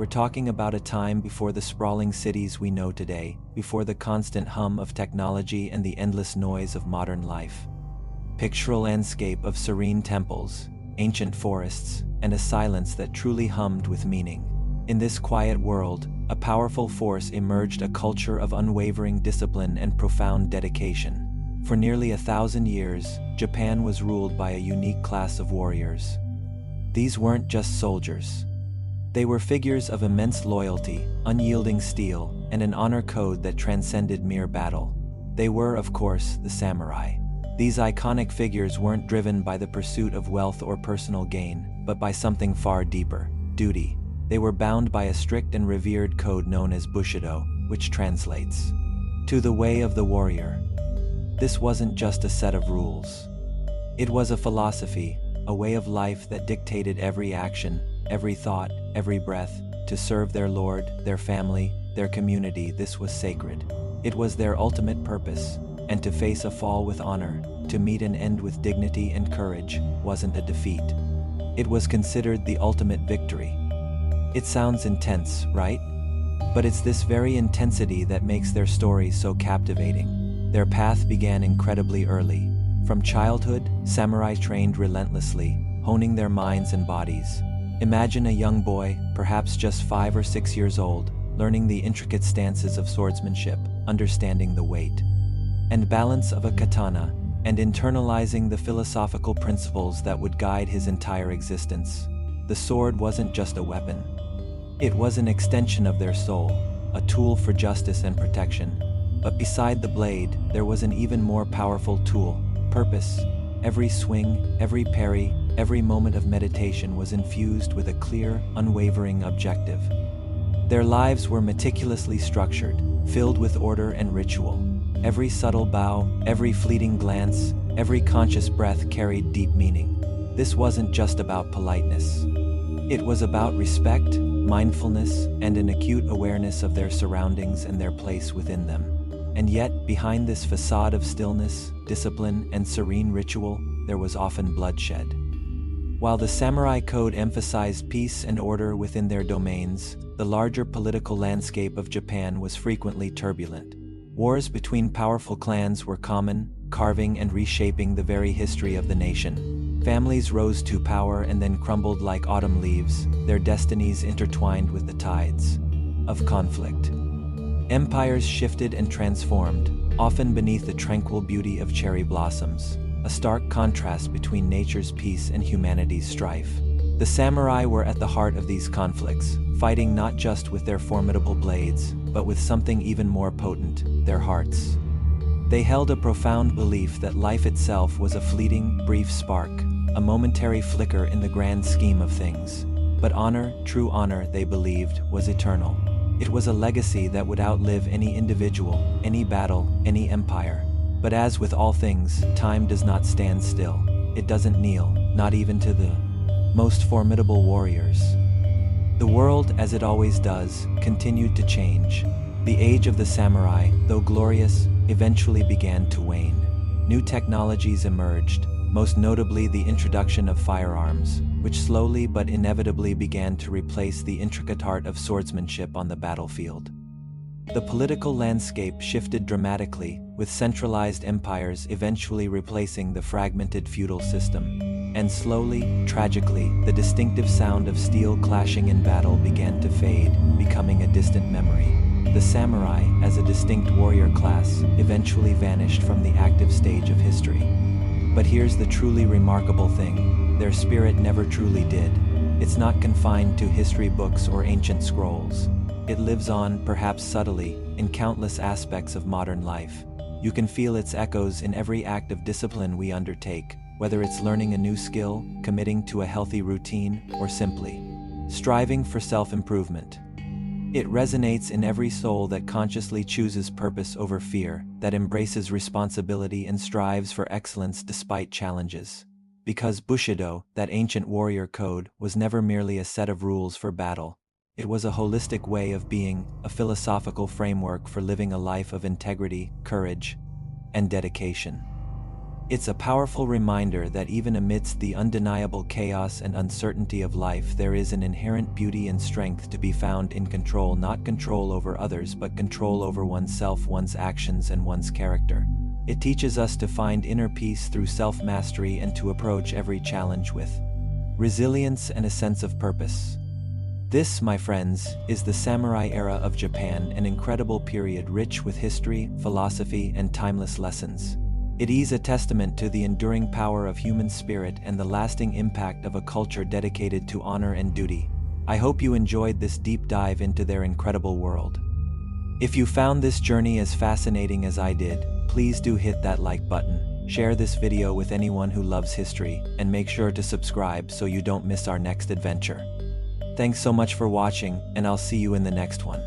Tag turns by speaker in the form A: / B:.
A: we're talking about a time before the sprawling cities we know today, before the constant hum of technology and the endless noise of modern life. Picture a landscape of serene temples, ancient forests, and a silence that truly hummed with meaning. In this quiet world, a powerful force emerged, a culture of unwavering discipline and profound dedication. For nearly 1,000 years, Japan was ruled by a unique class of warriors. These weren't just soldiers. They were figures of immense loyalty, unyielding steel, and an honor code that transcended mere battle. They were, of course, the samurai. These iconic figures weren't driven by the pursuit of wealth or personal gain, but by something far deeper: duty. They were bound by a strict and revered code known as Bushido, which translates to the way of the warrior. This wasn't just a set of rules. It was a philosophy, a way of life that dictated every action, every thought, every breath. To serve their lord, their family, their community, this was sacred. It was their ultimate purpose, and to face a fall with honor, to meet an end with dignity and courage, wasn't a defeat. It was considered the ultimate victory. It sounds intense, right? But it's this very intensity that makes their stories so captivating. Their path began incredibly early. From childhood, samurai trained relentlessly, honing their minds and bodies. Imagine a young boy, perhaps just 5 or 6 years old, learning the intricate stances of swordsmanship, understanding the weight and balance of a katana, and internalizing the philosophical principles that would guide his entire existence. The sword wasn't just a weapon. It was an extension of their soul, a tool for justice and protection. But beside the blade, there was an even more powerful tool: purpose. Every swing, every parry, every moment of meditation was infused with a clear, unwavering objective. Their lives were meticulously structured, filled with order and ritual. Every subtle bow, every fleeting glance, every conscious breath carried deep meaning. This wasn't just about politeness. It was about respect, mindfulness, and an acute awareness of their surroundings and their place within them. And yet, behind this facade of stillness, discipline, and serene ritual, there was often bloodshed. While the samurai code emphasized peace and order within their domains, the larger political landscape of Japan was frequently turbulent. Wars between powerful clans were common, carving and reshaping the very history of the nation. Families rose to power and then crumbled like autumn leaves, their destinies intertwined with the tides of conflict. Empires shifted and transformed, often beneath the tranquil beauty of cherry blossoms, a stark contrast between nature's peace and humanity's strife. The samurai were at the heart of these conflicts, fighting not just with their formidable blades, but with something even more potent: their hearts. They held a profound belief that life itself was a fleeting, brief spark, a momentary flicker in the grand scheme of things. But honor, true honor, they believed, was eternal. It was a legacy that would outlive any individual, any battle, any empire. But as with all things, time does not stand still. It doesn't kneel, not even to the most formidable warriors. The world, as it always does, continued to change. The age of the samurai, though glorious, eventually began to wane. New technologies emerged, most notably the introduction of firearms, which slowly but inevitably began to replace the intricate art of swordsmanship on the battlefield. The political landscape shifted dramatically, with centralized empires eventually replacing the fragmented feudal system. And slowly, tragically, the distinctive sound of steel clashing in battle began to fade, becoming a distant memory. The samurai, as a distinct warrior class, eventually vanished from the active stage of history. But here's the truly remarkable thing: their spirit never truly did. It's not confined to history books or ancient scrolls. It lives on, perhaps subtly, in countless aspects of modern life. You can feel its echoes in every act of discipline we undertake, whether it's learning a new skill, committing to a healthy routine, or simply striving for self-improvement. It resonates in every soul that consciously chooses purpose over fear, that embraces responsibility and strives for excellence despite challenges. Because Bushido, that ancient warrior code, was never merely a set of rules for battle. It was a holistic way of being, a philosophical framework for living a life of integrity, courage, and dedication. It's a powerful reminder that even amidst the undeniable chaos and uncertainty of life, there is an inherent beauty and strength to be found in control, not control over others, but control over oneself, one's actions, and one's character. It teaches us to find inner peace through self-mastery and to approach every challenge with resilience and a sense of purpose. This, my friends, is the samurai era of Japan, an incredible period rich with history, philosophy, and timeless lessons. It is a testament to the enduring power of human spirit and the lasting impact of a culture dedicated to honor and duty. I hope you enjoyed this deep dive into their incredible world. If you found this journey as fascinating as I did, please do hit that like button, share this video with anyone who loves history, and make sure to subscribe so you don't miss our next adventure. Thanks so much for watching, and I'll see you in the next one.